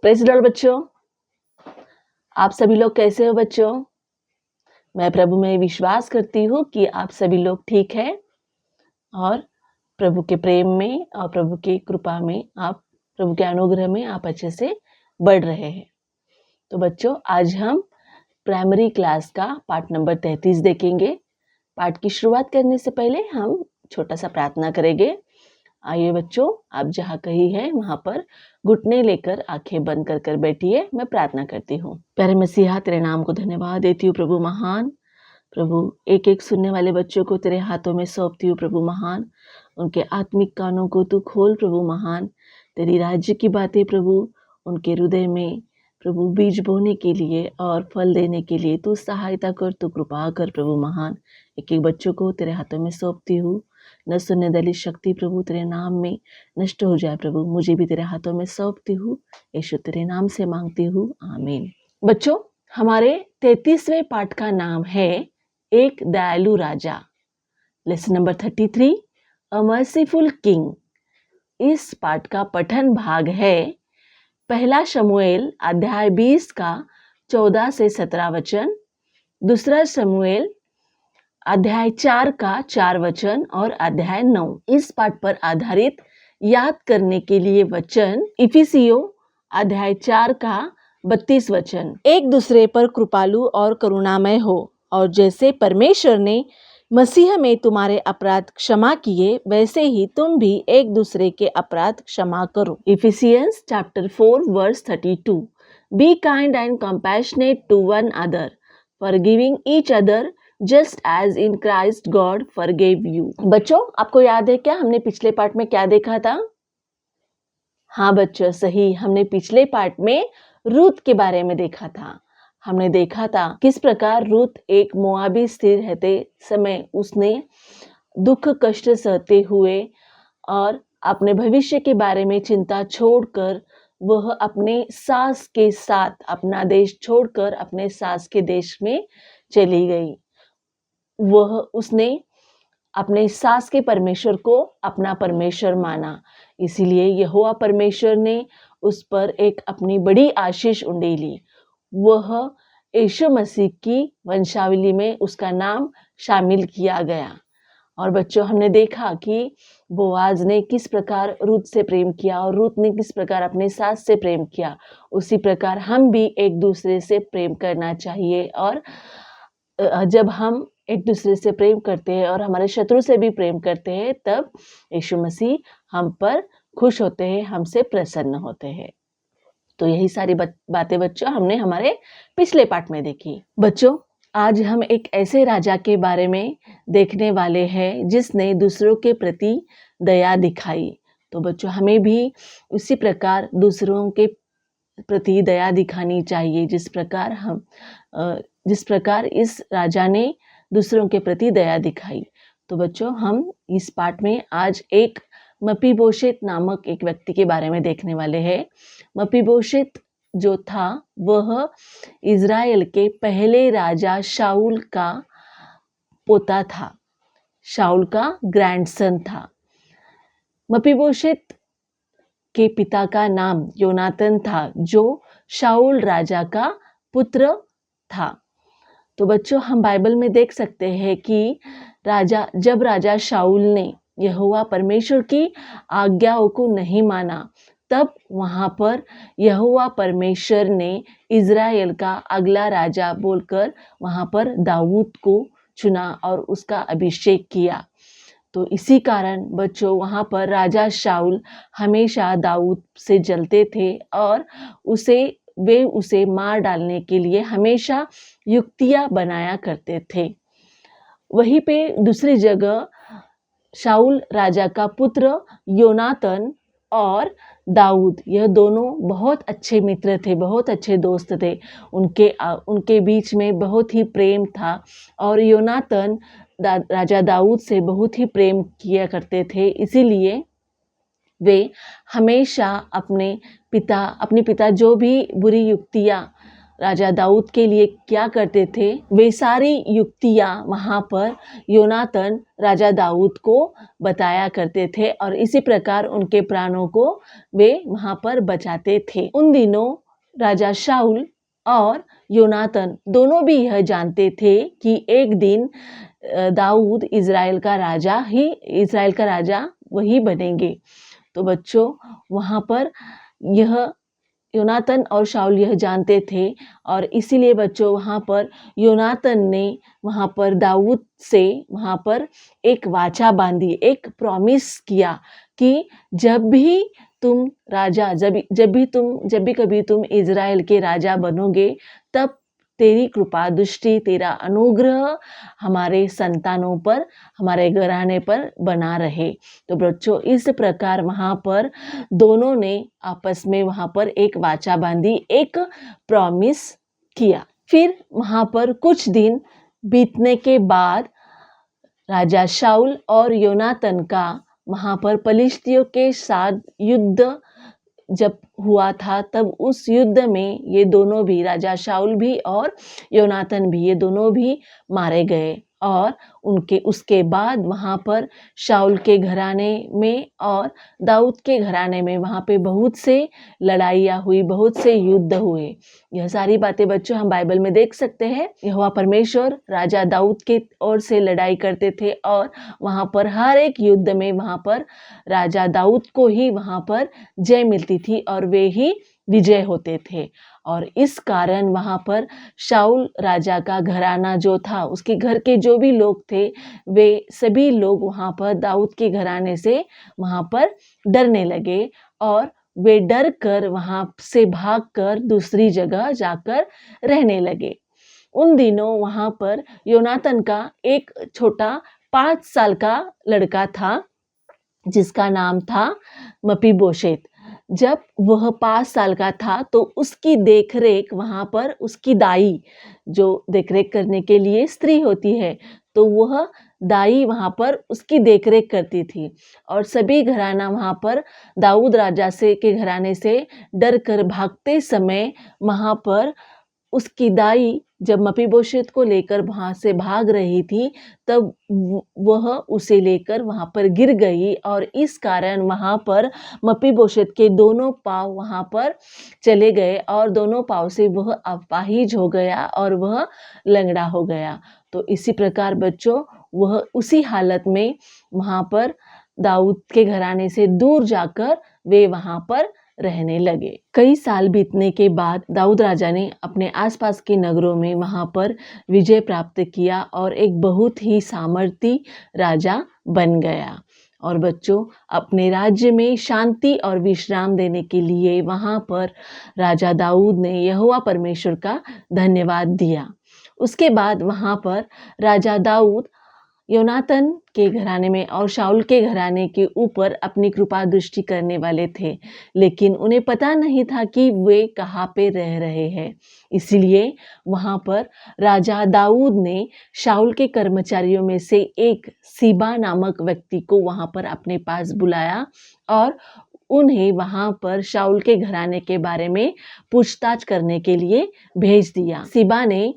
Praise the Lord बच्चों, आप सभी लोग कैसे हो बच्चों? मैं प्रभु में विश्वास करती हूँ कि आप सभी लोग ठीक हैं और प्रभु के प्रेम में और प्रभु की कृपा में आप प्रभु के अनुग्रह में आप अच्छे से बढ़ रहे हैं। तो बच्चों, आज हम प्राइमरी क्लास का पाठ नंबर 33 देखेंगे। पाठ की शुरुआत करने से पहले हम छोटा सा प्रार्थना करेंगे। आइए बच्चों, आप जहाँ कहीं हैं वहाँ पर घुटने लेकर आंखें बंद कर कर बैठिए। मैं प्रार्थना करती हूँ। प्यारे मसीहा, तेरे नाम को धन्यवाद देती हूँ प्रभु महान। प्रभु, एक एक सुनने वाले बच्चों को तेरे हाथों में सौंपती हूँ प्रभु महान। उनके आत्मिक कानों को तू खोल प्रभु महान। तेरी राज्य की बातें प्रभु उनके हृदय में प्रभु बीज बोने के लिए और फल देने के लिए तू सहायता कर, तू कृपा कर प्रभु महान। एक एक बच्चों को तेरे हाथों में सौंपती हूँ। न सुनने वाली शक्ति प्रभु तेरे नाम में नष्ट हो जाए प्रभु। मुझे भी तेरे हाथों में सौंपती हूँ। यीशु तेरे नाम से मांगती हूँ, आमीन। बच्चों, हमारे 33वें पाठ का नाम है एक दयालु राजा। लेसन नंबर 33, अ मर्सीफुल किंग। इस पाठ का पठन भाग है पहला शमूएल अध्याय 20 का 14 से 17 वचन, दूसरा शमूएल अध्याय 4 का 4 वचन और अध्याय 9। इस पाठ पर आधारित याद करने के लिए वचन इफिसियों अध्याय 4 का 32 वचन। एक दूसरे पर कृपालु और करुणामय हो, और जैसे परमेश्वर ने मसीह में तुम्हारे अपराध क्षमा किए, वैसे ही तुम भी एक दूसरे के अपराध क्षमा करो। Ephesians chapter 4 verse 32। Be kind and compassionate to one other, forgiving each other just as in Christ God forgave you. बच्चों, आपको याद है क्या हमने पिछले पार्ट में क्या देखा था? हाँ बच्चों, सही। हमने पिछले पार्ट में रूत के बारे में देखा था। हमने देखा था किस प्रकार रूत एक मोआबी स्त्री रहते समय उसने दुख कष्ट सहते हुए और अपने भविष्य के बारे में चिंता छोड़कर वह अपने सास के साथ अपना देश छोड़कर अपने सास के देश में चली गई। उसने अपने सास के परमेश्वर को अपना परमेश्वर माना, इसीलिए यहोवा परमेश्वर ने उस पर एक अपनी बड़ी आशीष उंडेली। वह यीशु मसीह की वंशावली में उसका नाम शामिल किया गया। और बच्चों, हमने देखा कि बोआज ने किस प्रकार रूत से प्रेम किया और रूत ने किस प्रकार अपने सास से प्रेम किया। उसी प्रकार हम भी एक दूसरे से प्रेम करना चाहिए। और जब हम एक दूसरे से प्रेम करते हैं और हमारे शत्रु से भी प्रेम करते हैं, तब यीशु मसीह हम पर खुश होते हैं, हमसे प्रसन्न होते हैं। तो यही सारी बातें बच्चों हमने हमारे पिछले पाठ में देखी। बच्चों, आज हम एक ऐसे राजा के बारे में देखने वाले हैं जिसने दूसरों के प्रति दया दिखाई। तो बच्चों, हमें भी उसी प्रकार दूसरों के प्रति दया दिखानी चाहिए जिस प्रकार इस राजा ने दूसरों के प्रति दया दिखाई। तो बच्चों, हम इस पाठ में आज एक मपीबोशेत नामक एक व्यक्ति के बारे में देखने वाले हैं। मपीबोशेत जो था वह इज़राइल के पहले राजा शाऊल का पोता था, शाऊल का ग्रैंडसन था। मपीबोशेत के पिता का नाम योनातन था, जो शाऊल राजा का पुत्र था। तो बच्चों, हम बाइबल में देख सकते हैं कि जब राजा शाऊल ने यहोवा परमेश्वर की आज्ञाओं को नहीं माना, तब वहाँ पर यहोवा परमेश्वर ने इज़राइल का अगला राजा बोलकर वहाँ पर दाऊद को चुना और उसका अभिषेक किया। तो इसी कारण बच्चों, वहाँ पर राजा शाऊल हमेशा दाऊद से जलते थे और वे उसे मार डालने के लिए हमेशा युक्तियां बनाया करते थे। वहीं पे दूसरी जगह शाऊल राजा का पुत्र योनातन और दाऊद, यह दोनों बहुत अच्छे मित्र थे, बहुत अच्छे दोस्त थे। उनके बीच में बहुत ही प्रेम था और योनातन राजा दाऊद से बहुत ही प्रेम किया करते थे। इसीलिए वे हमेशा अपने पिता जो भी बुरी युक्तियाँ राजा दाऊद के लिए क्या करते थे, वे सारी युक्तियाँ वहाँ पर योनातन राजा दाऊद को बताया करते थे और इसी प्रकार उनके प्राणों को वे वहाँ पर बचाते थे। उन दिनों राजा शाऊल और योनातन दोनों भी यह जानते थे कि एक दिन दाऊद इज़राइल का राजा वही बनेंगे। तो बच्चों, वहाँ पर यह योनातन और शाऊल यह जानते थे और इसीलिए बच्चों वहाँ पर योनातन ने वहाँ पर दाऊद से वहाँ पर एक वाचा बांधी, एक प्रॉमिस किया कि जब भी कभी तुम इज़राइल के राजा बनोगे, तब तेरी कृपा दृष्टि, तेरा अनुग्रह हमारे संतानों पर, हमारे घराने पर बना रहे। तो बच्चों, इस प्रकार वहाँ पर दोनों ने आपस में वहाँ पर एक वाचा बांधी, एक प्रॉमिस किया। फिर वहाँ पर कुछ दिन बीतने के बाद राजा शाऊल और योनातन का वहाँ पर पलिश्तियों के साथ युद्ध जब हुआ था, तब उस युद्ध में ये दोनों भी, राजा शाऊल भी और योनातन भी, ये दोनों भी मारे गए। और उसके बाद वहाँ पर शाऊल के घराने में और दाऊद के घराने में वहाँ पे बहुत से लड़ाइयाँ हुई, बहुत से युद्ध हुए। यह सारी बातें बच्चों हम बाइबल में देख सकते हैं। यहोवा परमेश्वर राजा दाऊद के ओर से लड़ाई करते थे और वहाँ पर हर एक युद्ध में वहाँ पर राजा दाऊद को ही वहाँ पर जय मिलती थी और वे ही विजय होते थे। और इस कारण वहाँ पर शाऊल राजा का घराना जो था, उसके घर के जो भी लोग थे, वे सभी लोग वहाँ पर दाऊद के घराने से वहाँ पर डरने लगे और वे डर कर वहाँ से भागकर दूसरी जगह जाकर रहने लगे। उन दिनों वहाँ पर योनातन का एक छोटा 5 साल का लड़का था, जिसका नाम था मपीबोशेत। जब वह 5 साल का था तो उसकी देखरेख वहाँ पर उसकी दाई, जो देखरेख करने के लिए स्त्री होती है, तो वह दाई वहाँ पर उसकी देखरेख करती थी। और सभी घराना वहाँ पर दाऊद राजा के घराने से डर कर भागते समय वहाँ पर उसकी दाई जब मपीबोशेत को लेकर वहाँ से भाग रही थी, तब वह उसे लेकर वहाँ पर गिर गई और इस कारण वहाँ पर मपीबोशेत के दोनों पाँव वहाँ पर चले गए और दोनों पाँव से वह अपाहिज हो गया और वह लंगड़ा हो गया। तो इसी प्रकार बच्चों, वह उसी हालत में वहाँ पर दाऊद के घराने से दूर जाकर वे वहाँ पर रहने लगे। कई साल बीतने के बाद दाऊद राजा ने अपने आसपास के नगरों में वहाँ पर विजय प्राप्त किया और एक बहुत ही सामर्थी राजा बन गया। और बच्चों, अपने राज्य में शांति और विश्राम देने के लिए वहाँ पर राजा दाऊद ने यहोवा परमेश्वर का धन्यवाद दिया। उसके बाद वहाँ पर राजा दाऊद योनातन के घराने में और शाऊल के घराने के ऊपर अपनी कृपा दृष्टि करने वाले थे, लेकिन उन्हें पता नहीं था कि वे कहाँ पे रह रहे हैं। इसलिए वहाँ पर राजा दाऊद ने शाऊल के कर्मचारियों में से एक सीबा नामक व्यक्ति को वहाँ पर अपने पास बुलाया और उन्हें वहाँ पर शाऊल के घराने के बारे में पूछताछ करने के लिए भेज दिया। सीबा ने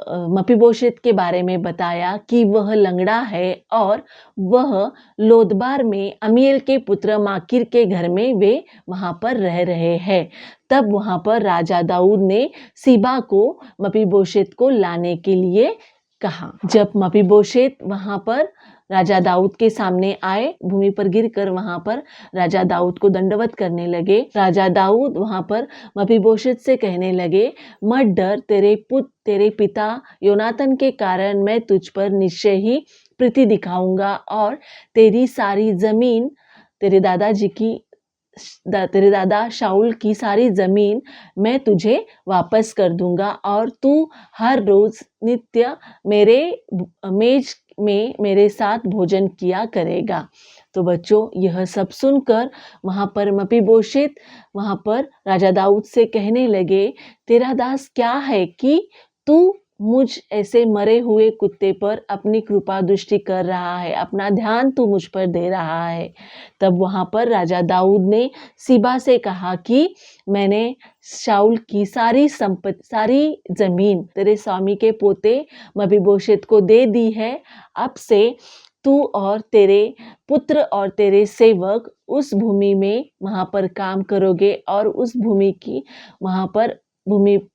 मपीबोशेत के बारे में बताया कि वह लंगड़ा है और वह लोदबार में अमीएल के पुत्र माकीर के घर में वे वहाँ पर रह रहे हैं। तब वहाँ पर राजा दाऊद ने सीबा को मपीबोशेत को लाने के लिए कहा। जब मपीबोशेत वहाँ पर राजा दाऊद के सामने आए, भूमि पर गिरकर वहाँ पर राजा दाऊद को दंडवत करने लगे। राजा दाऊद वहाँ पर मपीबोशेत से कहने लगे, मत डर, तेरे पिता योनातन के कारण मैं तुझ पर निश्चय ही प्रीति दिखाऊंगा और तेरी सारी जमीन, तेरे दादा शाऊल की सारी जमीन मैं तुझे वापस कर दूंगा और तू हर रोज नित्य मेरे मेज में मेरे साथ भोजन किया करेगा। तो बच्चों, यह सब सुनकर वहाँ पर मपीबोशेत वहाँ पर राजा दाऊद से कहने लगे, तेरा दास क्या है कि तू मुझ ऐसे मरे हुए कुत्ते पर अपनी कृपा दृष्टि कर रहा है, अपना ध्यान तू मुझ पर दे रहा है। तब वहाँ पर राजा दाऊद ने सीबा से कहा कि मैंने शाऊल की सारी संपत्ति, सारी ज़मीन तेरे स्वामी के पोते मपीबोशेत को दे दी है। अब से तू और तेरे पुत्र और तेरे सेवक उस भूमि में वहाँ पर काम करोगे और उस भूमि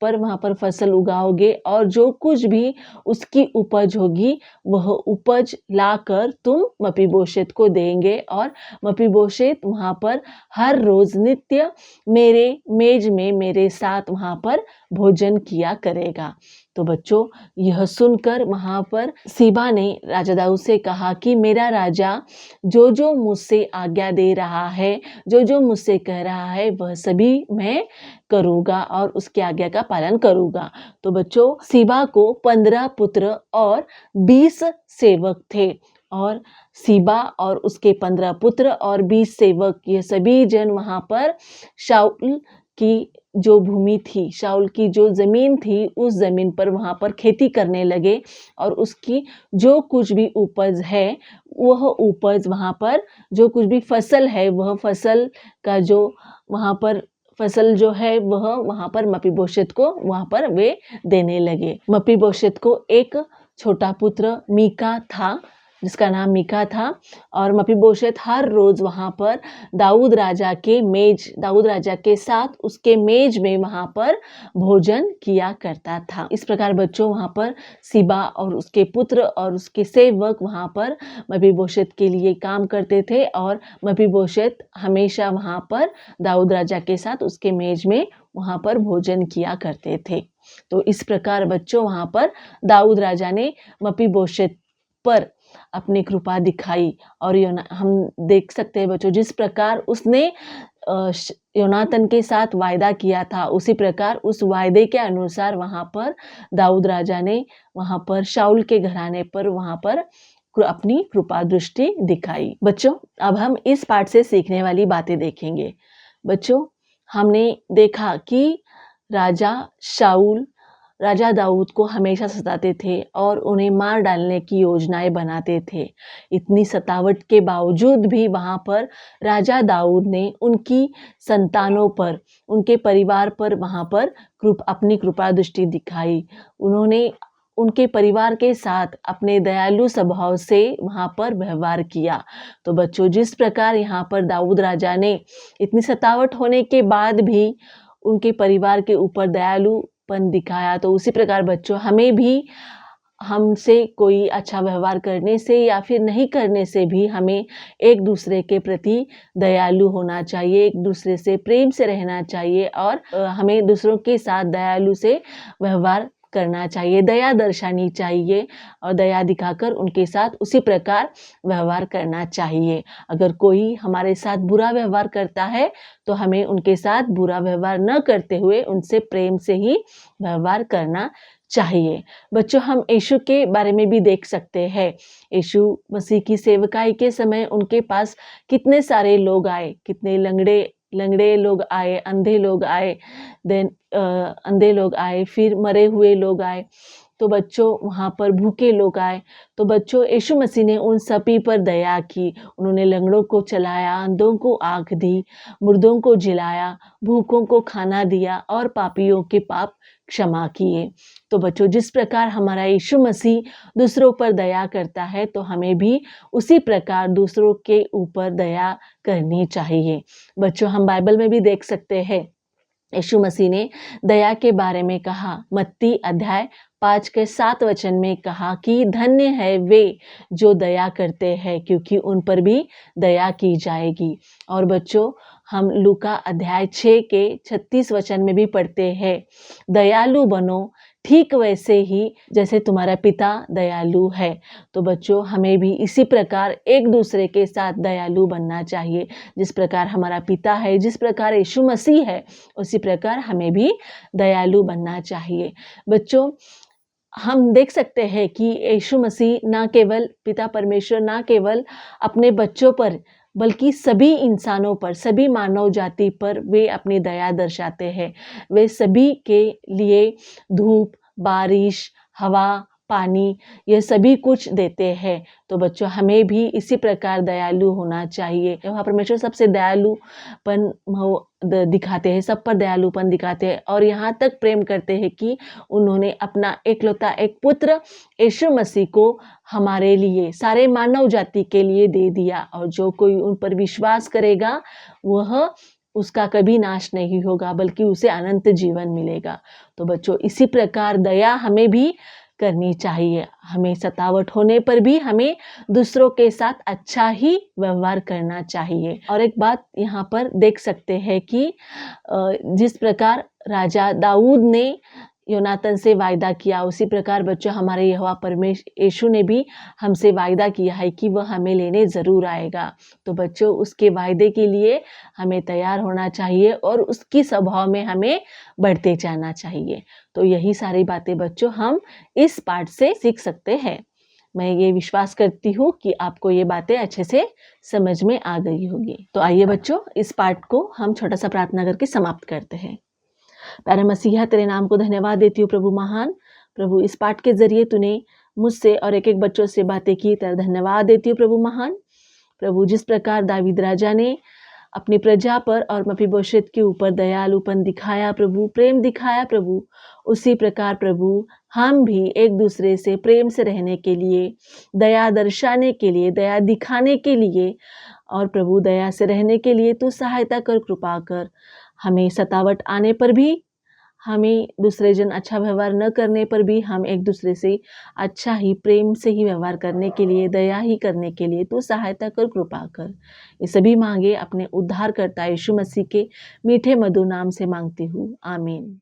पर वहाँ पर फसल उगाओगे और जो कुछ भी उसकी उपज होगी वह उपज लाकर तुम मपीबोशेत को देंगे और मपीबोशेत वहाँ पर हर रोज नित्य मेरे मेज में मेरे साथ वहाँ पर भोजन किया करेगा। तो बच्चों, यह सुनकर वहाँ पर सीबा ने राजा दाऊद से कहा कि मेरा राजा जो जो मुझसे आज्ञा दे रहा है, जो जो मुझसे कह रहा है, वह सभी मैं करूँगा और उसकी आज्ञा का पालन करूँगा। तो बच्चों, सीबा को 15 पुत्र और 20 सेवक थे और सीबा और उसके 15 पुत्र और 20 सेवक, ये सभी जन वहाँ पर शाऊल की जो भूमि थी, शाऊल की जो ज़मीन थी, उस ज़मीन पर वहाँ पर खेती करने लगे और उसकी जो कुछ भी उपज है, वह उपज वहाँ पर जो कुछ भी फसल है, वह फसल का जो वहाँ पर फसल जो है वह वहाँ पर मपीबोशेत को वहाँ पर वे देने लगे। मपीबोशेत को एक छोटा पुत्र मीका था, जिसका नाम मीका था, और मपीबोशेत हर रोज वहाँ पर दाऊद राजा के साथ उसके मेज में वहाँ पर भोजन किया करता था। इस प्रकार बच्चों, वहाँ पर सीबा और उसके पुत्र और उसके सेवक वहाँ पर मपीबोशेत के लिए काम करते थे और मपीबोशेत हमेशा वहाँ पर दाऊद राजा के साथ उसके मेज में वहाँ पर भोजन किया करते थे। तो इस प्रकार बच्चों, वहाँ पर दाऊद राजा ने मपीबोशेत पर अपनी कृपा दिखाई और हम देख सकते हैं बच्चों, जिस प्रकार उसने योनातन के साथ वायदा किया था, उसी प्रकार उस वायदे के अनुसार वहाँ पर दाऊद राजा ने वहाँ पर शाऊल के घराने पर वहाँ पर अपनी कृपा दृष्टि दिखाई। बच्चों, अब हम इस पाठ से सीखने वाली बातें देखेंगे। बच्चों, हमने देखा कि राजा दाऊद को हमेशा सताते थे और उन्हें मार डालने की योजनाएं बनाते थे। इतनी सतावट के बावजूद भी वहाँ पर राजा दाऊद ने उनकी संतानों पर, उनके परिवार पर वहाँ पर अपनी कृपा दृष्टि दिखाई। उन्होंने उनके परिवार के साथ अपने दयालु स्वभाव से वहाँ पर व्यवहार किया। तो बच्चों, जिस प्रकार यहाँ पर दाऊद राजा ने इतनी सतावट होने के बाद भी उनके परिवार के ऊपर दयालुपन दिखाया, तो उसी प्रकार बच्चों, हमें भी हमसे कोई अच्छा व्यवहार करने से या फिर नहीं करने से भी हमें एक दूसरे के प्रति दयालु होना चाहिए, एक दूसरे से प्रेम से रहना चाहिए और हमें दूसरों के साथ दयालु से व्यवहार करना चाहिए, दया दर्शानी चाहिए और दया दिखाकर उनके साथ उसी प्रकार व्यवहार करना चाहिए। अगर कोई हमारे साथ बुरा व्यवहार करता है तो हमें उनके साथ बुरा व्यवहार न करते हुए उनसे प्रेम से ही व्यवहार करना चाहिए। बच्चों, हम यीशु के बारे में भी देख सकते हैं। यीशु मसीह की सेवकाई के समय उनके पास कितने सारे लोग आए, कितने लंगड़े लोग आए, अंधे लोग आए, फिर मरे हुए लोग आए। तो बच्चों, वहाँ पर भूखे लोग आए। तो बच्चों, यीशु मसीह ने उन सभी पर दया की। उन्होंने लंगड़ों को चलाया, अंधों को आँख दी, मुर्दों को जिलाया, भूखों को खाना दिया और पापियों के पाप क्षमा किए। तो बच्चों, जिस प्रकार हमारा यीशु मसीह दूसरों पर दया करता है, तो हमें भी उसी प्रकार दूसरों के ऊपर दया करनी चाहिए। बच्चों, हम बाइबल में भी देख सकते हैं, यीशु मसीह ने दया के बारे में कहा। मत्ती अध्याय 5 के 7 वचन में कहा कि धन्य है वे जो दया करते हैं, क्योंकि उन पर भी दया की जाएगी। और बच्चों, हम लूका अध्याय 6 के 36 वचन में भी पढ़ते हैं, दयालु बनो ठीक वैसे ही जैसे तुम्हारा पिता दयालु है। तो बच्चों, हमें भी इसी प्रकार एक दूसरे के साथ दयालु बनना चाहिए। जिस प्रकार हमारा पिता है, जिस प्रकार यीशु मसीह है, उसी प्रकार हमें भी दयालु बनना चाहिए। बच्चों, हम देख सकते हैं कि यीशु मसीह पिता परमेश्वर ना केवल अपने बच्चों पर, बल्कि सभी इंसानों पर, सभी मानव जाति पर वे अपनी दया दर्शाते हैं। वे सभी के लिए धूप, बारिश, हवा, पानी, ये सभी कुछ देते हैं। तो बच्चों, हमें भी इसी प्रकार दयालु होना चाहिए। वहाँ परमेश्वर सबसे दयालुपन दिखाते हैं, सब पर दयालुपन दिखाते हैं और यहाँ तक प्रेम करते हैं कि उन्होंने अपना एकलौता एक पुत्र यीशु मसीह को हमारे लिए, सारे मानव जाति के लिए दे दिया, और जो कोई उन पर विश्वास करेगा वह उसका कभी नाश नहीं होगा, बल्कि उसे अनंत जीवन मिलेगा। तो बच्चों, इसी प्रकार दया हमें भी करनी चाहिए। हमें सतावट होने पर भी हमें दूसरों के साथ अच्छा ही व्यवहार करना चाहिए। और एक बात यहाँ पर देख सकते हैं कि जिस प्रकार राजा दाऊद ने योनातन से वायदा किया, उसी प्रकार बच्चों हमारे यहोवा परमेश्वर यीशु ने भी हमसे वायदा किया है कि वह हमें लेने ज़रूर आएगा। तो बच्चों, उसके वायदे के लिए हमें तैयार होना चाहिए और उसकी स्वभाव में हमें बढ़ते जाना चाहिए। तो यही सारी बातें बच्चों हम इस पाठ से सीख सकते हैं। मैं ये विश्वास करती हूँ कि आपको ये बातें अच्छे से समझ में आ गई होगी। तो आइए बच्चों, इस पाठ को हम छोटा सा प्रार्थना करके समाप्त करते हैं। प्यारे मसीहा, तेरे नाम को धन्यवाद देती हूँ प्रभु महान। प्रभु, इस पाठ के जरिए तूने मुझसे और एक एक बच्चों से बातें की, तेरा धन्यवाद देती हूँ प्रभु महान। प्रभु, जिस प्रकार दावीद राजा ने अपनी प्रजा पर और मफीबोशेत के ऊपर दयालुपन दिखाया प्रभु, प्रेम दिखाया प्रभु, उसी प्रकार प्रभु हम भी एक दूसरे से प्रेम से रहने के लिए, दया दर्शाने के लिए, दया दिखाने के लिए और प्रभु दया से रहने के लिए तू सहायता कर, कृपा कर। हमें सतावट आने पर भी, हमें दूसरे जन अच्छा व्यवहार न करने पर भी हम एक दूसरे से अच्छा ही, प्रेम से ही व्यवहार करने के लिए, दया ही करने के लिए तू सहायता कर, कृपा कर। ये सभी मांगे अपने उद्धारकर्ता यीशु मसीह के मीठे मधुर नाम से मांगती हूँ, आमीन।